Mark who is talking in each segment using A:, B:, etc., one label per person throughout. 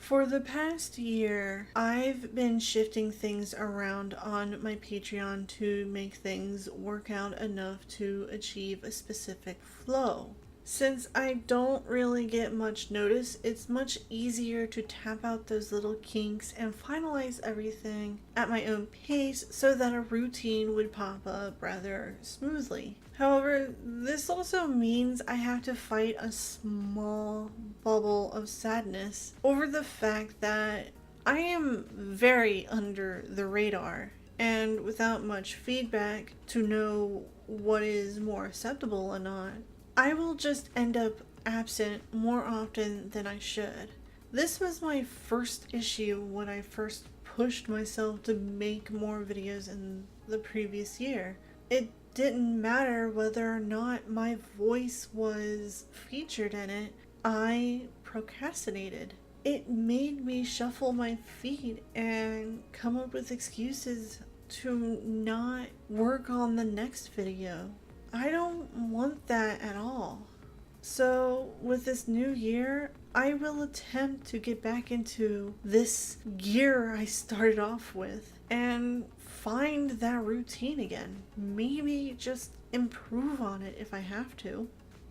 A: For the past year, I've been shifting things around on my Patreon to make things work out enough to achieve a specific flow. Since I don't really get much notice, it's much easier to tap out those little kinks and finalize everything at my own pace so that a routine would pop up rather smoothly. However, this also means I have to fight a small bubble of sadness over the fact that I am very under the radar and without much feedback to know what is more acceptable or not. I will just end up absent more often than I should. This was my first issue when I first pushed myself to make more videos in the previous year. It didn't matter whether or not my voice was featured in it, I procrastinated. It made me shuffle my feet and come up with excuses to not work on the next video. I don't want that at all. So with this new year, I will attempt to get back into this gear I started off with and find that routine again. Maybe just improve on it if I have to.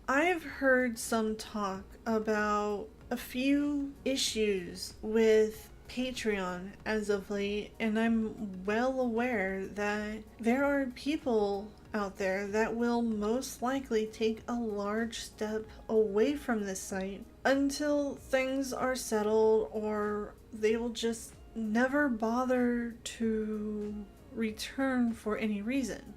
A: I've heard some talk about a few issues with Patreon as of late, and I'm well aware that there are people out there that will most likely take a large step away from this site until things are settled, or they will just never bother to return for any reason.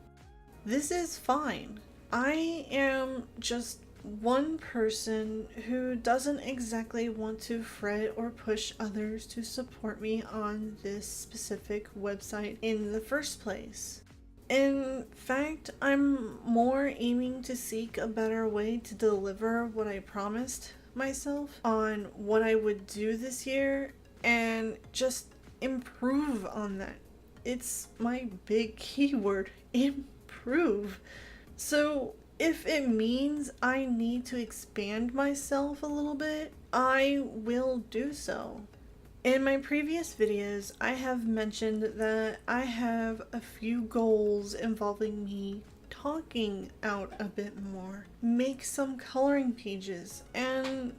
A: This is fine. I am just one person who doesn't exactly want to fret or push others to support me on this specific website in the first place. In fact, I'm more aiming to seek a better way to deliver what I promised myself on what I would do this year and just improve on that. It's my big keyword, improve. So if it means I need to expand myself a little bit, I will do so. In my previous videos, I have mentioned that I have a few goals involving me talking out a bit more, make some coloring pages, and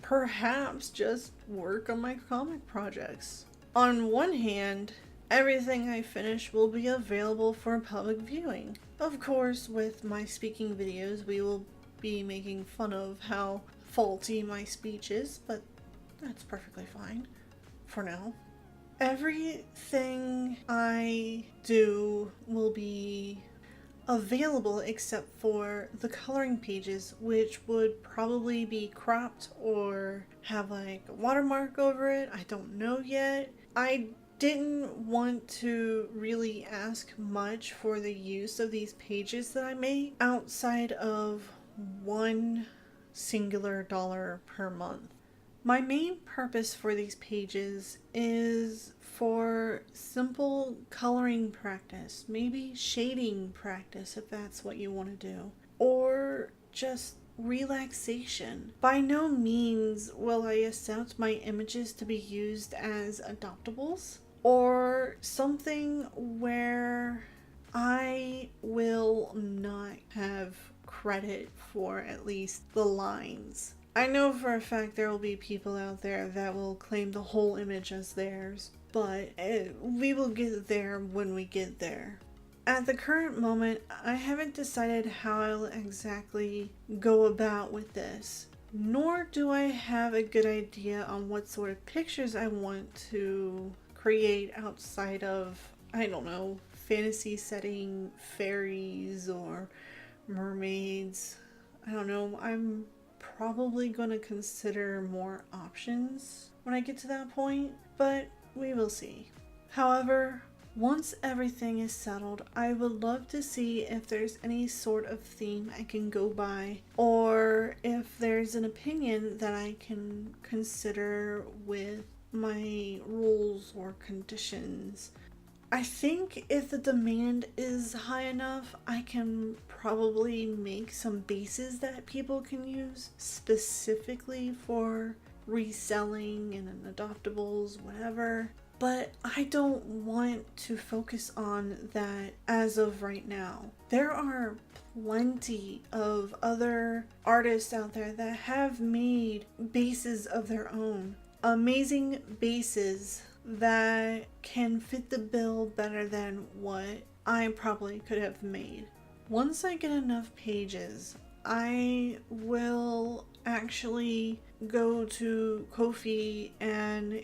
A: perhaps just work on my comic projects. On one hand, everything I finish will be available for public viewing. Of course, with my speaking videos, we will be making fun of how faulty my speech is, but that's perfectly fine for now. Everything I do will be available except for the coloring pages, which would probably be cropped or have like a watermark over it. I don't know yet. I didn't want to really ask much for the use of these pages that I make outside of one singular dollar per month. My main purpose for these pages is for simple coloring practice, maybe shading practice if that's what you want to do, or just relaxation. By no means will I accept my images to be used as adoptables or something where I will not have credit for at least the lines. I know for a fact there will be people out there that will claim the whole image as theirs, but we will get there when we get there. At the current moment, I haven't decided how I'll exactly go about with this, nor do I have a good idea on what sort of pictures I want to create outside of, I don't know, fantasy setting, fairies, or mermaids. I don't know, I'm probably going to consider more options when I get to that point, but we will see. However, once everything is settled, I would love to see if there's any sort of theme I can go by, or if there's an opinion that I can consider with my rules or conditions. I think if the demand is high enough, I can probably make some bases that people can use specifically for reselling and in adoptables, whatever. But I don't want to focus on that as of right now. There are plenty of other artists out there that have made bases of their own. Amazing bases that can fit the bill better than what I probably could have made. Once I get enough pages, I will actually go to Ko-fi and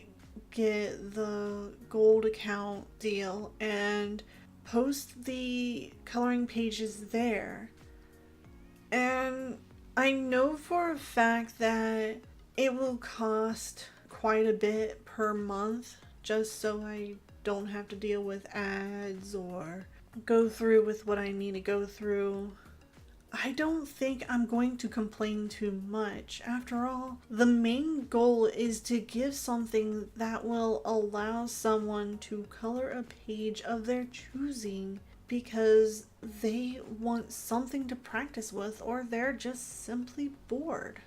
A: get the gold account deal and post the coloring pages there. And I know for a fact that it will cost quite a bit per month, just so I don't have to deal with ads or go through with what I need to go through. I don't think I'm going to complain too much. After all, the main goal is to give something that will allow someone to color a page of their choosing because they want something to practice with or they're just simply bored.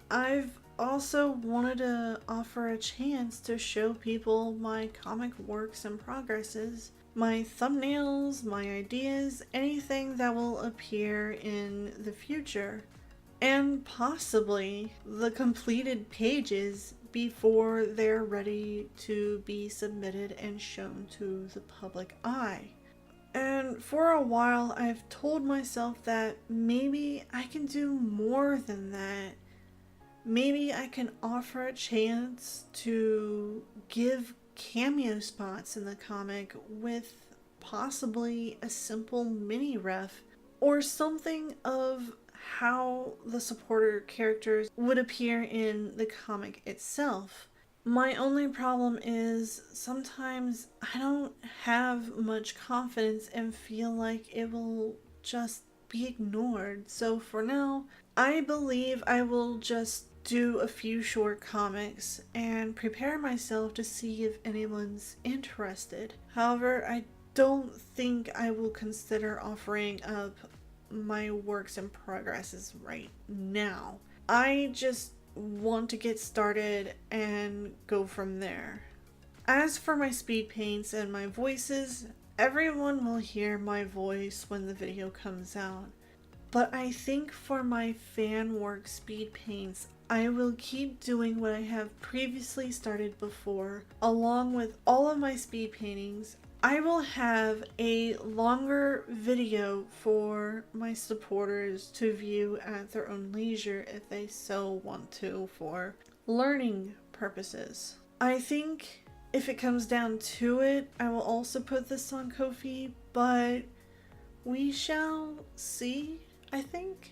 A: I've also wanted to offer a chance to show people my comic works and progresses, my thumbnails, my ideas, anything that will appear in the future, and possibly the completed pages before they're ready to be submitted and shown to the public eye. And for a while I've told myself that maybe I can do more than that. Maybe I can offer a chance to give cameo spots in the comic with possibly a simple mini ref or something of how the supporter characters would appear in the comic itself. My only problem is sometimes I don't have much confidence and feel like it will just be ignored. So for now, I believe I will just do a few short comics and prepare myself to see if anyone's interested. However, I don't think I will consider offering up my works in progresses right now. I just want to get started and go from there. As for my speed paints and my voices, everyone will hear my voice when the video comes out. But I think for my fan work speed paints, I will keep doing what I have previously started before. Along with all of my speed paintings, I will have a longer video for my supporters to view at their own leisure if they so want to for learning purposes. I think if it comes down to it, I will also put this on Ko-fi, but we shall see, I think.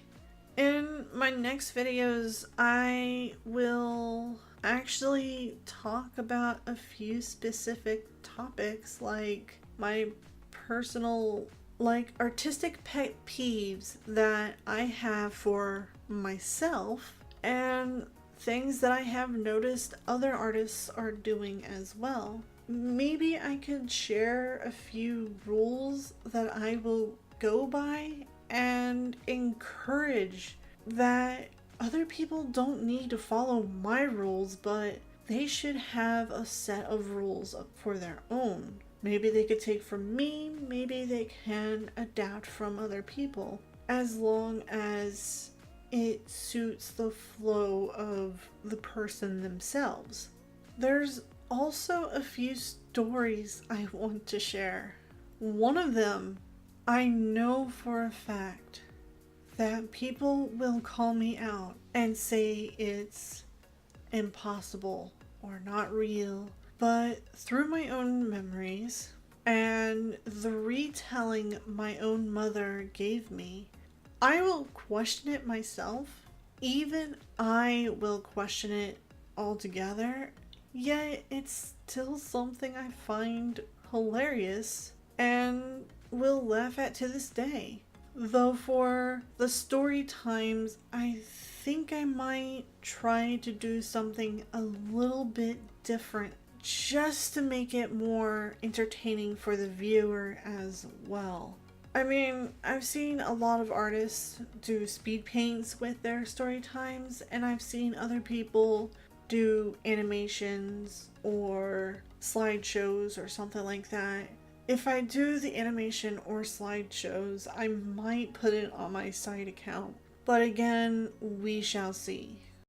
A: In my next videos, I will actually talk about a few specific topics, like my personal, artistic pet peeves that I have for myself and things that I have noticed other artists are doing as well. Maybe I could share a few rules that I will go by and encourage that other people don't need to follow my rules, but they should have a set of rules for their own. Maybe they could take from me, maybe they can adapt from other people, as long as it suits the flow of the person themselves. There's also a few stories I want to share. One of them, I know for a fact that people will call me out and say it's impossible or not real, but through my own memories and the retelling my own mother gave me, I will question it myself. Even I will question it altogether, yet it's still something I find hilarious and will laugh at to this day. Though for the story times, I think I might try to do something a little bit different just to make it more entertaining for the viewer as well. I mean, I've seen a lot of artists do speed paints with their story times, and I've seen other people do animations or slideshows or something like that. If I do the animation or slideshows, I might put it on my side account. But again, we shall see.